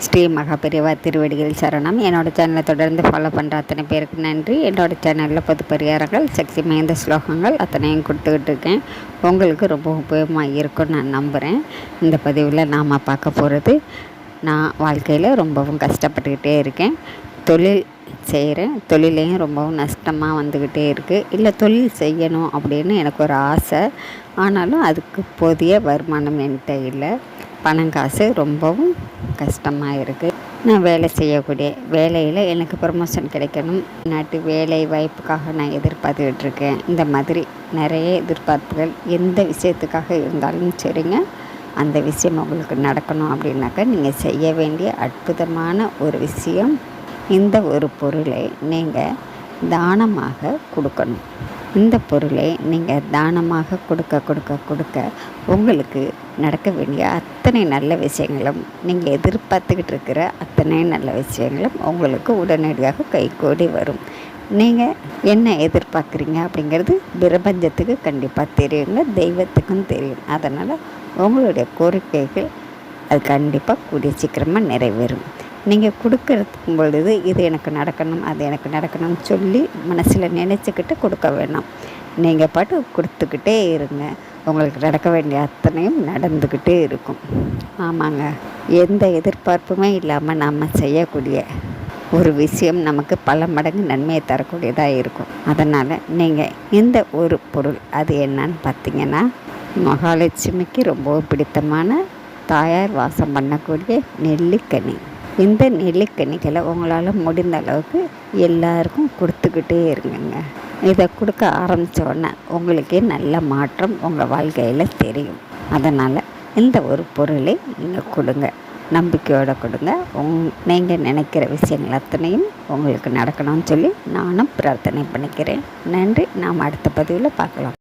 ஸ்ரீ மகாபெரிவா திருவடிகள் சரணம். என்னோடய சேனலை தொடர்ந்து ஃபாலோ பண்ணுற அத்தனை பேருக்கு நன்றி. என்னோடய சேனலில் பொது பரிகாரங்கள், சக்தி வாய்ந்த ஸ்லோகங்கள் அத்தனையும் கொடுத்துக்கிட்டு இருக்கேன். உங்களுக்கு ரொம்ப உபயோகமாக இருக்கும்னு நான் நம்புகிறேன். இந்த பதிவில் நாம் பார்க்க போகிறது, நான் வாழ்க்கையில் ரொம்பவும் கஷ்டப்பட்டுக்கிட்டே இருக்கேன். தொழில் செய்கிறேன், தொழிலையும் ரொம்பவும் நஷ்டமாக வந்துக்கிட்டே இருக்குது. இல்லை, தொழில் செய்யணும் அப்படின்னு எனக்கு ஒரு ஆசை, ஆனாலும் அதுக்கு போதிய வருமானம் என்கிட்ட இல்லை. பணம் காசு ரொம்பவும் கஷ்டமாக இருக்குது. நான் வேலை செய்யக்கூடிய வேலையில் எனக்கு ப்ரமோஷன் கிடைக்கணும், நாட்டு வேலை வாய்ப்புக்காக நான் எதிர்பார்த்துக்கிட்டு இந்த மாதிரி நிறைய எதிர்பார்ப்புகள் எந்த விஷயத்துக்காக இருந்தாலும் சரிங்க, அந்த விஷயம் உங்களுக்கு நடக்கணும் அப்படின்னாக்கா நீங்கள் செய்ய வேண்டிய அற்புதமான ஒரு விஷயம், இந்த ஒரு பொருளை நீங்கள் தானமாக கொடுக்கணும். இந்த பொருளை நீங்கள் தானமாக கொடுக்க உங்களுக்கு நடக்க வேண்டிய அத்தனை நல்ல விஷயங்களும், நீங்கள் எதிர்பார்த்துக்கிட்டு இருக்கிற அத்தனை நல்ல விஷயங்களும் உங்களுக்கு உடனடியாக கைகூடி வரும். நீங்கள் என்ன எதிர்பார்க்குறீங்க அப்படிங்கிறது பிரபஞ்சத்துக்கு கண்டிப்பாக தெரியுங்க, தெய்வத்துக்கும் தெரியும். அதனால் உங்களுடைய கோரிக்கைகள் அது கண்டிப்பாக கூடிய சீக்கிரமாக நிறைவேறும். நீங்கள் கொடுக்கறதுக்கும் பொழுது இது எனக்கு நடக்கணும், அது எனக்கு நடக்கணும்னு சொல்லி மனசில் நினச்சிக்கிட்டு கொடுக்க வேணாம். நீங்கள் பாட்டு கொடுத்துக்கிட்டே இருங்க, உங்களுக்கு நடக்க வேண்டிய அத்தனையும் நடந்துக்கிட்டே இருக்கும். ஆமாங்க, எந்த எதிர்பார்ப்புமே இல்லாமல் நாம் செய்யக்கூடிய ஒரு விஷயம் நமக்கு பல மடங்கு நன்மையை தரக்கூடியதாக இருக்கும். அதனால் நீங்கள் இந்த ஒரு பொருள், அது என்னன்னு பார்த்தீங்கன்னா, மகாலட்சுமிக்கு ரொம்பவும் பிடித்தமான தாயார் வாசம் பண்ணக்கூடிய நெல்லிக்கனி. இந்த நெல்லிக்கனிகளை உங்களால் முடிந்த அளவுக்கு எல்லாருக்கும் கொடுத்துக்கிட்டே இருங்க. இதை கொடுக்க ஆரம்பித்த உடனே உங்களுக்கே நல்ல மாற்றம் உங்கள் வாழ்க்கையில் தெரியும். அதனால் இந்த ஒரு பொருளை நீங்கள் கொடுங்க, நம்பிக்கையோடு கொடுங்க. நீங்கள் நினைக்கிற விஷயங்கள் அத்தனையும் உங்களுக்கு நடக்கணும்னு சொல்லி நானும் பிரார்த்தனை பண்ணிக்கிறேன். நன்றி. நாம் அடுத்த பதிவில் பார்க்கலாம்.